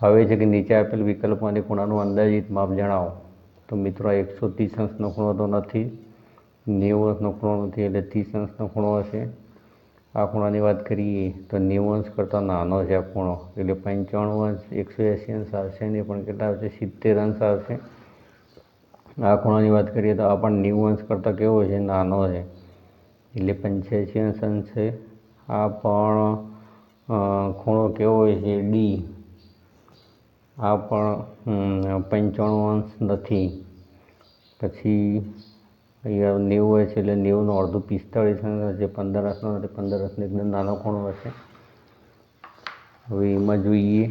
હવે છે કે નીચે આપેલ વિકલ્પમાંથી ખૂણાનું અંદાજિત માપ જણાવો। તો મિત્રો 130 અંશનો ખૂણો તો નથી, 90 અંશનો ખૂણો નથી, એટલે 30 અંશનો ખૂણો હશે। આ ખૂણાની વાત કરીએ તો 90 અંશ કરતાં નાનો છે આ ખૂણો, એટલે 95 અંશ 180 અંશ આવશે નહીં, પણ કેટલા આવશે? 70 અંશ આવશે। આ ખૂણાની વાત કરીએ તો આ પણ 90 અંશ કરતાં કેવો છે? નાનો છે, એટલે 85 અંશ છે। આ પણ ખૂણો કેવો હોય છે? ડી। આ પણ 95 અંશ નથી। પછી અહીંયા 90 હોય છે, એટલે 90નું અડધું 45 અંશ હશે, 15 અંશનો નથી, 15 અંશનો એકદમ નાનો ખૂણો હશે। હવે એમાં જોઈએ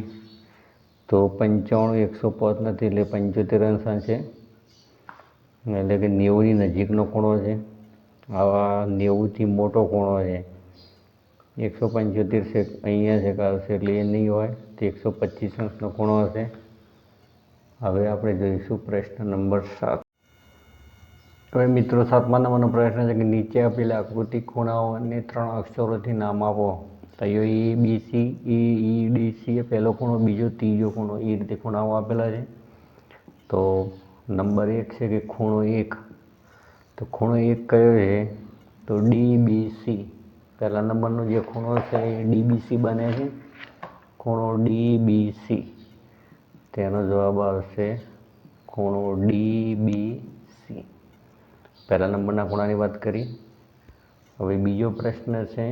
તો 95 105 નથી, એટલે 75 અંશ હશે, એટલે કે 90ની નજીકનો ખૂણો છે। આવા 90થી મોટો ખૂણો છે, 175 છે, અહીંયા છે આવશે, એટલે એ નહીં હોય, તો 125 અંશનો ખૂણો હશે। હવે આપણે જોઈશું પ્રશ્ન નંબર 7। હવે મિત્રો 7મા નંબરનો પ્રશ્ન છે કે નીચે આપેલા આકૃતિ ખૂણાઓને 3 અક્ષરોથી નામ આપો। તો એ બી સી, એ ડી સી એ પહેલો ખૂણો, બીજો ત્રીજો ખૂણો, એ રીતે ખૂણાઓ આપેલા છે। તો નંબર 1 છે કે ખૂણો 1। તો ખૂણો 1 કયો છે? તો ડી બી સી। પહેલા નંબરનો જે ખૂણો છે એ ડી બી સી બને છે, ખૂણો ડી બી સી, તેનો જવાબ આવશે ખૂણો ડી બી સી। પહેલા નંબરના ખૂણાની વાત કરી। હવે બીજો પ્રશ્ન છે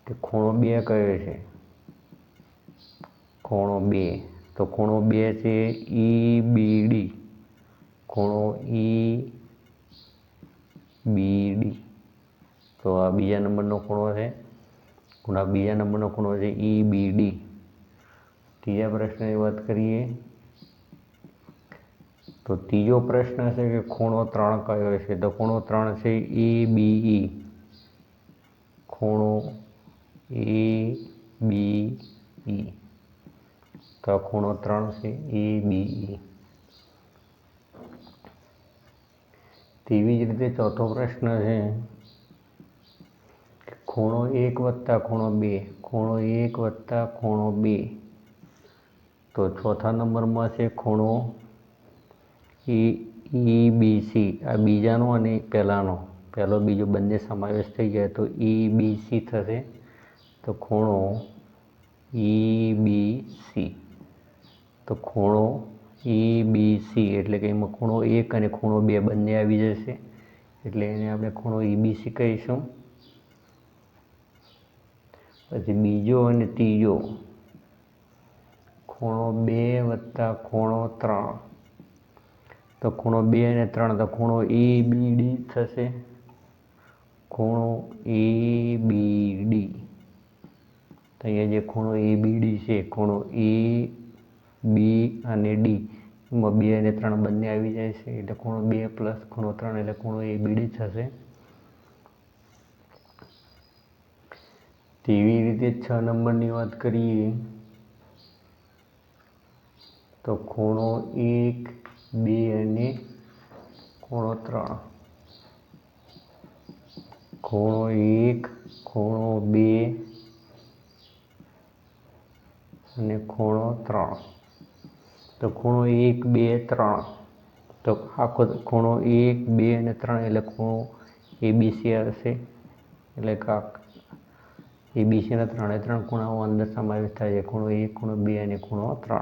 કે ખૂણો 2 કયો છે? ખૂણો 2, તો ખૂણો 2 છે ઈ બી ડી, ખૂણો ઈ બી ડી, તો આ બીજા નંબરનો ખૂણો છે, બીજા નંબરનો ખૂણો છે ઈ બી ડી। ત્રીજા પ્રશ્નની વાત કરીએ તો ત્રીજો પ્રશ્ન છે કે ખૂણો 3 કયો છે? તો ખૂણો 3 છે એ બી ઈ, ખૂણો એ બી ઈ, તો ખૂણો 3 છે એ બી ઈ। તેવી જ રીતે ચોથો પ્રશ્ન છે કે ખૂણો 1 વત્તા ખૂણો 2, ખૂણો 1 વત્તા ખૂણો 2, તો ચોથા નંબરમાં છે ખૂણો ઈ બી સી। આ બીજાનો અને પહેલાનો, પહેલો બીજો બંને સમાવેશ થઈ જાય તો ઈ બી સી થશે, તો ખૂણો ઈ બી સી, તો ખૂણો ઈ બી સી એટલે કે એમાં ખૂણો 1 અને ખૂણો 2 બંને આવી જશે, એટલે એને આપણે ખૂણો ઈ બી સી કહીશું। પછી બીજો અને ત્રીજો, ખૂણો 2 વત્તા ખૂણો 3, તો ખૂણો 2 અને 3, તો ખૂણો ઈ બી ડી થશે, ખૂણો ઈ બી ડી, તો અહીંયા જે ખૂણો ઈ બી ડી છે, ખૂણો ઈ બી અને ડી, એમાં 2 અને 3 બંને આવી જાય છે, એટલે ખૂણો 2 પ્લસ ખૂણો 3 એટલે ખૂણો ઈ બી ડી થશે। તેવી રીતે 6 નંબરની વાત કરીએ તો ખૂણો 1, 2 અને ખૂણો 3, ખૂણો 1, ખૂણો 2 અને ખૂણો 3, તો ખૂણો 1, 2, 3, તો આખો ખૂણો 1, 2 અને 3 એટલે ખૂણો એબીસી આવશે, એટલે કે એબીસીના 3 ખૂણાઓ અંદર સમાવેશ થાય છે, ખૂણો 1, ખૂણો 2 અને ખૂણો 3,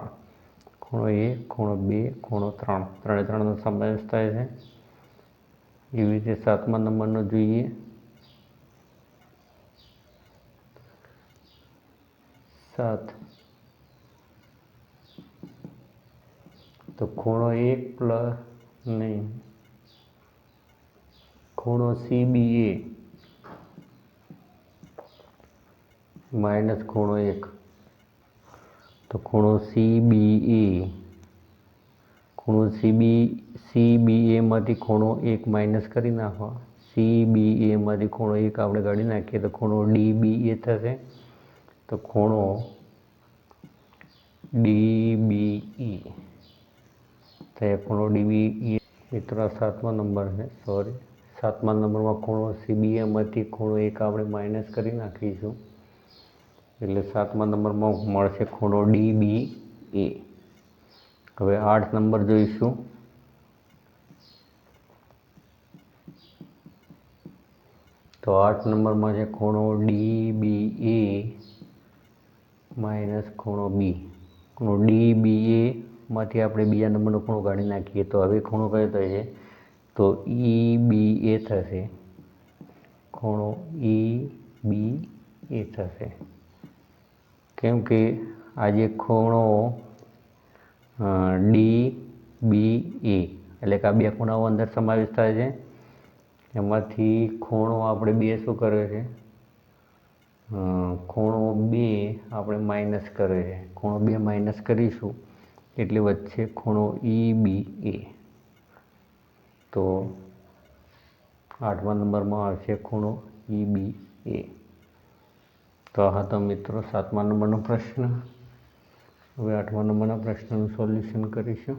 ખૂણો 1, ખૂણો 2, ખૂણો 3, 3નો સમાવેશ થાય છે। એવી રીતે 7મા નંબરનો જોઈએ, 7, તો ખૂણો 1 પ્લસ નહીં, ખૂણો સી બી એ માઇનસ ખૂણો 1, તો ખૂણો સી બી એ, ખૂણો સી બી એમાંથી ખૂણો 1 માઇનસ કરી નાખો, સી બી એમાંથી ખૂણો 1 આપણે કાઢી નાખીએ તો ખૂણો ડી બી એ થશે, તો ખૂણો ડી બી ઈ, તો એ ખૂણો ડી બી ઈ મિત્રો 7મા નંબર છે, 7મા નંબરમાં ખૂણો સી બી એમાંથી ખૂણો 1 આપણે માઇનસ કરી નાખીશું, એટલે 7મા નંબરમાં મળશે ખૂણો DBA. હવે 8 નંબર જોઈશું. તો 8 નંબરમાં છે ખૂણો DBA માઇનસ ખૂણો B. ખૂણો DBA માંથી આપણે બીજા નંબરનો ખૂણો કાઢી નાખીએ તો હવે ખૂણો કયો થાય છે? તો EBA થશે. ખૂણો EBA થશે. કેમ કે આ જે ખૂણો DBA એટલે કે આ બે ખૂણાઓ અંદર સમાવેશ થાય છે. એમાંથી ખૂણો આપણે બે શું કરે છે? ખૂણો 2 આપણે માઇનસ કરે છે. ખૂણો 2 માઇનસ કરીશું એટલે વચ્ચે ખૂણો EBA. તો 8મા નંબરમાં આવશે ખૂણો EBA. તો આ હતો મિત્રો 7મા નંબરનો પ્રશ્ન. હવે 8મા નંબરના પ્રશ્નનું સોલ્યુશન કરીશું.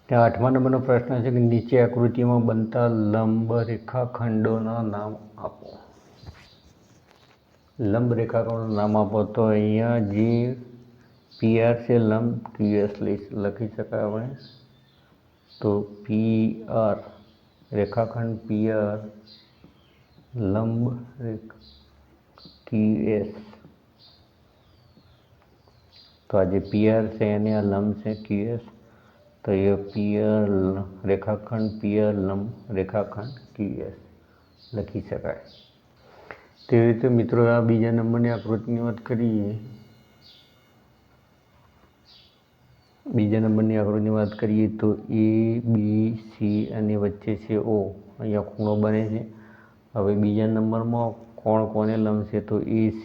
ત્યાં 8મા નંબરનો પ્રશ્ન છે કે નીચે આકૃતિમાં બનતા લંબ રેખાખંડોના નામ આપો. લંબ રેખાખંડોના નામ આપો. તો અહીંયા જે PR છે લંબ QS લખી શકાય આપણે. તો PR રેખાખંડ PR લંબ QS. તો આ જે PR છે એને આ લંબ છે QS. તો એ PR રેખાખંડ PR લંબ રેખાખંડ QS લખી શકાય. તેવી રીતે મિત્રો આ બીજા નંબરની આકૃતિની વાત કરીએ. બીજા નંબરની આકૃતિની વાત કરીએ તો ABC અને વચ્ચે છે O. અહીંયા ખૂણો બને છે. હવે બીજા નંબરમાં કોણ કોને લંબ છે? તો AC.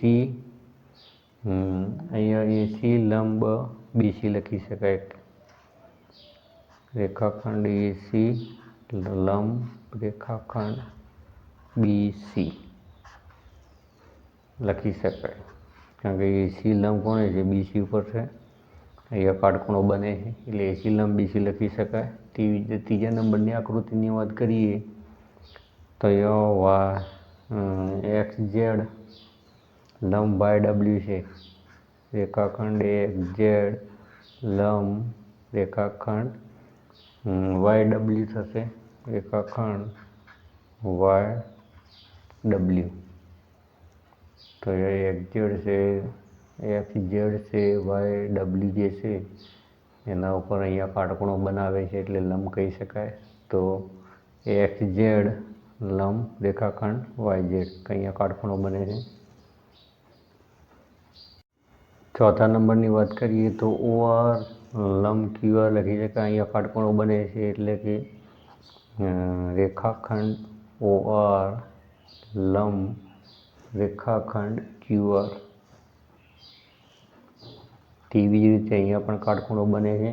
અહીંયા AC લંબ BC લખી શકાય. રેખાખંડ AC લંબ રેખાખંડ BC લખી શકાય. કારણ કે AC લંબ કોને છે? BC ઉપર છે. અહીંયા કાટખૂણો બને છે એટલે AC લંબ BC લખી શકાય. તેવી રીતે ત્રીજા નંબરની આકૃતિની વાત કરીએ તો અહીંયા XZ લંબ YW છે. રેખાખંડ XZ લંબ રેખાખંડ YW થશે. રેખાખંડ YW. તો એ XZ છે, XZ છે, YW જે છે એના ઉપર અહીંયા કાટખૂણો બનાવે છે એટલે લંબ કહી શકાય. તો XZ લંબ રેખાખંડ YZ અહીંયા કાટખૂણો બને છે. ચોથા નંબરની વાત કરીએ તો OR લંબ QR લખી શકાય. અહીંયા કાટખૂણો બને છે એટલે કે રેખાખંડ OR લંબ રેખાખંડ QR. તેવી જ રીતે અહીંયા પણ કાટખૂણો બને છે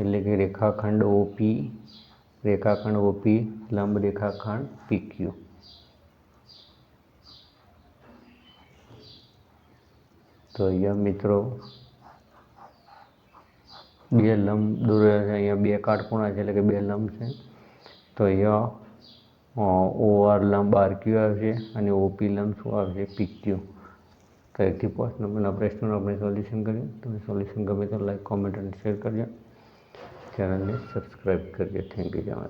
એટલે કે રેખાખંડ OP લંબ રેખાખંડ PQ. તો અહીંયા મિત્રો બે લંબ દોરેલા છે. અહીંયા બે કાટખૂણા છે એટલે કે બે લંબ છે. તો અહીંયા OR લંબ RQ આવશે અને OP લંબ શું આવશે? PQ. તો 1 થી 5 નંબરના પ્રશ્નોનું આપણે સોલ્યુશન કર્યું. તમે સોલ્યુશન ગમે તો લાઈક, કોમેન્ટ અને શેર કરજો. ચેનલને સબસ્ક્રાઈબ કરજો. Thank you.